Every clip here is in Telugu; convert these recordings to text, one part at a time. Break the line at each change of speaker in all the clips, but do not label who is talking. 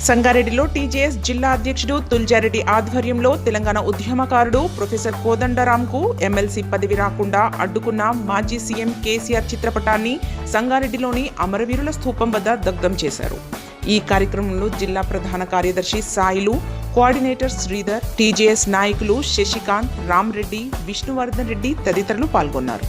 సంగారెడ్డిలో టీజేఎస్ జిల్లా అధ్యక్షుడు తుల్జారెడ్డి ఆధ్వర్యంలో తెలంగాణ ఉద్యమకారుడు ప్రొఫెసర్ కోదండరాంకు ఎమ్మెల్సీ పదవి రాకుండా అడ్డుకున్న మాజీ సీఎం కేసీఆర్ చిత్రపటాన్ని సంగారెడ్డిలోని అమరవీరుల స్థూపం వద్ద దగ్ధం చేశారు. ఈ కార్యక్రమంలో జిల్లా ప్రధాన కార్యదర్శి సాయిలు, కోఆర్డినేటర్ శ్రీధర్, టీజేఎస్ నాయకులు శశికాంత్, రామ్రెడ్డి, విష్ణువర్ధన్ రెడ్డి తదితరులు పాల్గొన్నారు.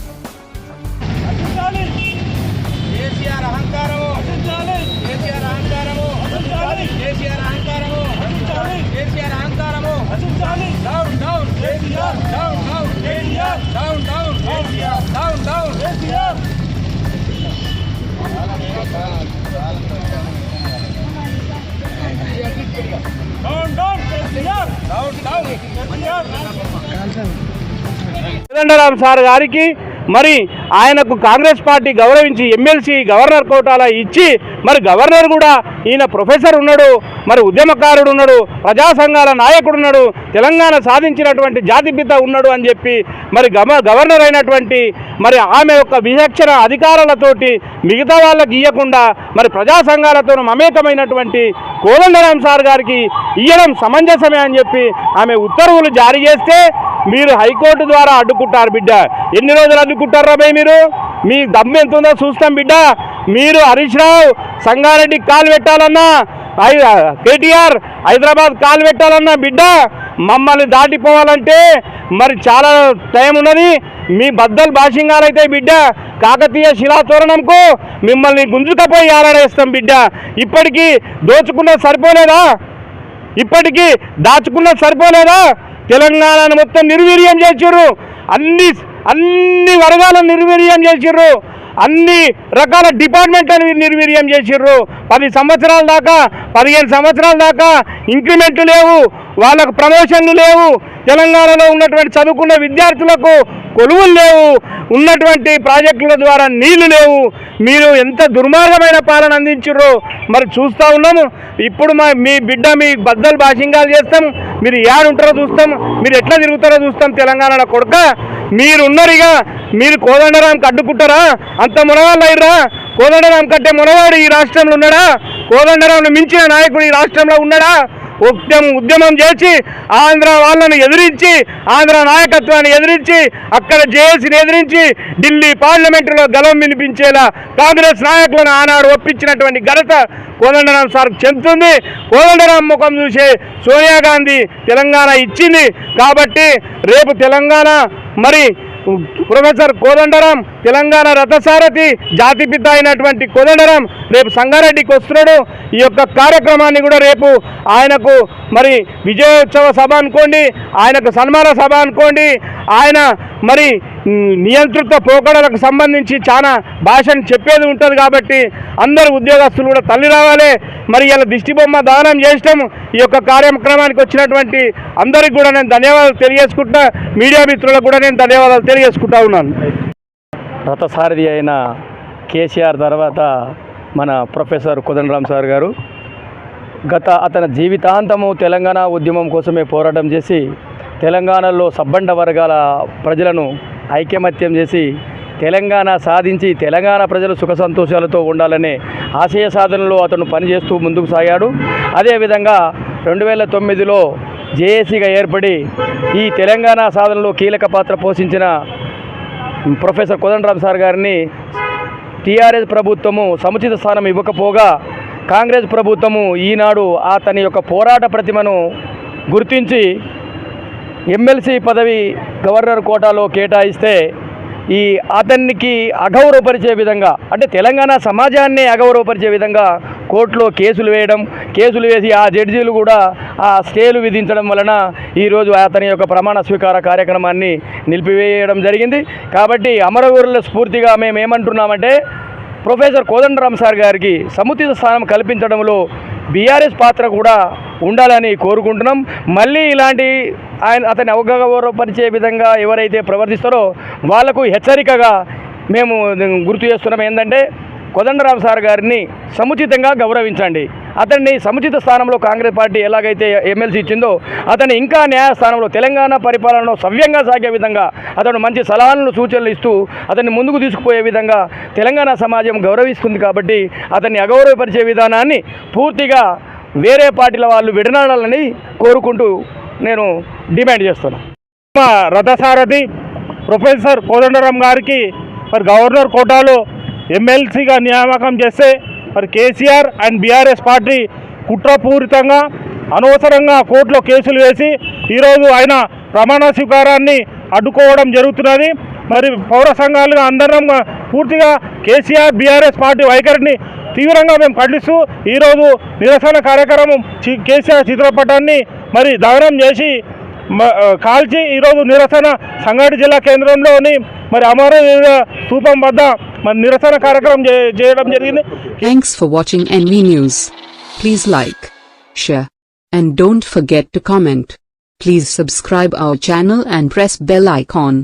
కోదండరాం సార్ గారికి మరి ఆయనకు కాంగ్రెస్ పార్టీ గౌరవించి ఎమ్మెల్సీ గవర్నర్ కోటాలో ఇచ్చి మరి గవర్నర్ కూడా ఈయన ప్రొఫెసర్ ఉన్నాడు, మరి ఉద్యమకారుడు ఉన్నాడు, ప్రజా సంఘాల నాయకుడు ఉన్నాడు, తెలంగాణ సాధించినటువంటి జాతిపిత ఉన్నాడు అని చెప్పి మరి గవర్నర్ అయినటువంటి మరి ఆమె యొక్క విచక్షణ అధికారాలతోటి మిగతా వాళ్ళకి ఇవ్వకుండా మరి ప్రజా సంఘాలతో మమేకమైనటువంటి కోదండరాం సార్ గారికి ఇవ్వడం సమంజసమే అని చెప్పి ఆమె ఉత్తర్వులు జారీ చేస్తే మీరు హైకోర్టు ద్వారా అడ్డుకుంటారు బిడ్డ. ఎన్ని రోజులు అడ్డుకుంటారా భయ్? మీరు మీ దమ్ము ఎంత ఉందో చూస్తాం బిడ్డ. మీరు హరీష్ రావు సంగారెడ్డికి కాలు పెట్టాలన్నా, కేటీఆర్ హైదరాబాద్ కాలు పెట్టాలన్నా బిడ్డ మమ్మల్ని దాటిపోవాలంటే మరి చాలా టైం ఉన్నది. మీ బద్దలు భాషింగాలైతే బిడ్డ కాకతీయ శిలాతోరణంకు మిమ్మల్ని గుంజుకపోయి ఆరాడేస్తాం బిడ్డ. ఇప్పటికీ దోచుకున్నది సరిపోలేదా? ఇప్పటికీ దాచుకున్నది సరిపోలేదా? తెలంగాణను మొత్తం నిర్వీర్యం చేసిర్రు, అన్ని వర్గాలను నిర్వీర్యం చేసిర్రు, అన్ని రకాల డిపార్ట్మెంట్లను నిర్వీర్యం చేసిర్రు. 10 సంవత్సరాల దాకా 15 సంవత్సరాల దాకా ఇంక్రిమెంట్లు లేవు, వాళ్ళకు ప్రమోషన్లు లేవు, తెలంగాణలో ఉన్నటువంటి చదువుకున్న విద్యార్థులకు కొలువులు లేవు, ఉన్నటువంటి ప్రాజెక్టుల ద్వారా నీళ్లు లేవు. మీరు ఎంత దుర్మార్గమైన పాలన అందించారో మరి చూస్తూ ఉన్నాము. ఇప్పుడు మీ బిడ్డ మీ బద్దలు భాషింగాలు చేస్తాం, మీరు ఏడుంటారో చూస్తాం, మీరు ఎట్లా తిరుగుతారో చూస్తాం. తెలంగాణలో కొడుక మీరున్నరిగా మీరు కోదండరాంకి అడ్డుకుంటారా? అంత మునగాళ్ళు అయ్యారా? కోదండరాం కంటే మునగాడు ఈ రాష్ట్రంలో ఉన్నాడా? కోదండరాంను మించిన నాయకుడు ఈ రాష్ట్రంలో ఉన్నాడా? ఉద్యమం చేసి ఆంధ్ర వాళ్ళను ఎదిరించి, ఆంధ్ర నాయకత్వాన్ని ఎదిరించి, అక్కడ జేఏసీని ఎదిరించి ఢిల్లీ పార్లమెంటులో గలం వినిపించేలా కాంగ్రెస్ నాయకులను ఆనాడు ఒప్పించినటువంటి ఘనత కోదండరాం సార్కు చెందుతుంది. కోదండరాం ముఖం చూసే సోనియా గాంధీ తెలంగాణ ఇచ్చింది. కాబట్టి రేపు తెలంగాణ మరి ప్రొఫెసర్ కోదండరాం తెలంగాణ రథసారథి జాతిపిత అయినటువంటి కోదండరాం రేపు సంగారెడ్డికి వస్తున్నాడు. ఈ యొక్క కార్యక్రమాన్ని కూడా రేపు ఆయనకు మరి విజయోత్సవ సభ అనుకోండి, ఆయనకు సన్మాన సభ అనుకోండి, ఆయన మరి నియంతృత్వ పోకడలకు సంబంధించి చాలా భాషను చెప్పేది ఉంటుంది. కాబట్టి అందరు ఉద్యోగస్తులు కూడా తల్లి రావాలి. మరి ఇలా దిష్టి బొమ్మ దానం చేస్తాం. ఈ యొక్క కార్యక్రమానికి వచ్చినటువంటి అందరికి కూడా నేను ధన్యవాదాలు తెలియజేసుకుంటా, మీడియా మిత్రులకు కూడా నేను ధన్యవాదాలు తెలియజేసుకుంటా ఉన్నాను.
రథసారథి అయిన కేసీఆర్ తర్వాత మన ప్రొఫెసర్ కోదండరాం సార్ గారు అతని జీవితాంతము తెలంగాణ ఉద్యమం కోసమే పోరాటం చేసి తెలంగాణలో సబ్బండ వర్గాల ప్రజలను ఐకమత్యం చేసి తెలంగాణ సాధించి తెలంగాణ ప్రజలు సుఖ సంతోషాలతో ఉండాలనే ఆశయ సాధనలో అతను పనిచేస్తూ ముందుకు సాగాడు. అదేవిధంగా 2009లో జేఏసీగా ఏర్పడి ఈ తెలంగాణ సాధనలో కీలక పాత్ర పోషించిన ప్రొఫెసర్ కోదండరాం సార్ గారిని టీఆర్ఎస్ ప్రభుత్వము సముచిత స్థానం ఇవ్వకపోగా కాంగ్రెస్ ప్రభుత్వము ఈనాడు అతని యొక్క పోరాట ప్రతిమను గుర్తించి ఎమ్మెల్సీ పదవి గవర్నర్ కోటాలో కేటాయిస్తే ఈ అతనికి అగౌరవపరిచే విధంగా, అంటే తెలంగాణ సమాజాన్ని అగౌరవపరిచే విధంగా కోర్టులో కేసులు వేసి ఆ జడ్జీలు కూడా ఆ స్టేలు విధించడం వలన ఈరోజు అతని యొక్క ప్రమాణ స్వీకార కార్యక్రమాన్ని నిలిపివేయడం జరిగింది. కాబట్టి అమరవీరుల స్ఫూర్తిగా మేము ఏమంటున్నామంటే ప్రొఫెసర్ కోదండరాం సార్ గారికి సముచిత స్థానం కల్పించడంలో బీఆర్ఎస్ పాత్ర కూడా ఉండాలని కోరుకుంటున్నాం. మళ్ళీ ఇలాంటి అతని అవగాహనపరిచే విధంగా ఎవరైతే ప్రవర్తిస్తారో వాళ్లకు హెచ్చరికగా మేము గుర్తు చేస్తున్నాం. ఏంటంటే కోదండరాం సార్ గారిని సముచితంగా గౌరవించండి. అతన్ని సముచిత స్థానంలో కాంగ్రెస్ పార్టీ ఎలాగైతే ఎమ్మెల్సీ ఇచ్చిందో అతన్ని ఇంకా న్యాయస్థానంలో తెలంగాణ పరిపాలనలో సవ్యంగా సాగే విధంగా అతను మంచి సలహాలను సూచనలు ఇస్తూ అతన్ని ముందుకు తీసుకుపోయే విధంగా తెలంగాణ సమాజం గౌరవిస్తుంది. కాబట్టి అతన్ని అగౌరవపరిచే విధానాన్ని పూర్తిగా వేరే పార్టీల వాళ్ళు విడనాడాలని కోరుకుంటూ నేను డిమాండ్ చేస్తున్నాను.
మా రథసారథి ప్రొఫెసర్ కోదండరాం గారికి మరి గవర్నర్ కోటాలో ఎమ్మెల్సీగా నియామకం చేస్తే మరి కేసీఆర్ అండ్ బీఆర్ఎస్ పార్టీ కుట్రపూరితంగా అనవసరంగా కోర్టులో కేసులు వేసి ఈరోజు ఆయన ప్రమాణ స్వీకారాన్ని అడ్డుకోవడం జరుగుతున్నది. మరి పౌర సంఘాలుగా అందరం పూర్తిగా కేసీఆర్ బీఆర్ఎస్ పార్టీ వైఖరిని తీవ్రంగా మేము ఖండిస్తూ ఈరోజు నిరసన కార్యక్రమం కేసీఆర్ చిత్రపటాన్ని మరి దహనం చేసి కాల్చి ఈరోజు నిరసన సంగారెడ్డి జిల్లా కేంద్రంలోని మరి అమరవీర స్థూపం వద్ద మరి నిరసన కార్యక్రమం చేయడం జరిగింది.
Thanks for watching NV News. Please like, share, and don't forget to comment. Please subscribe our channel and press bell icon.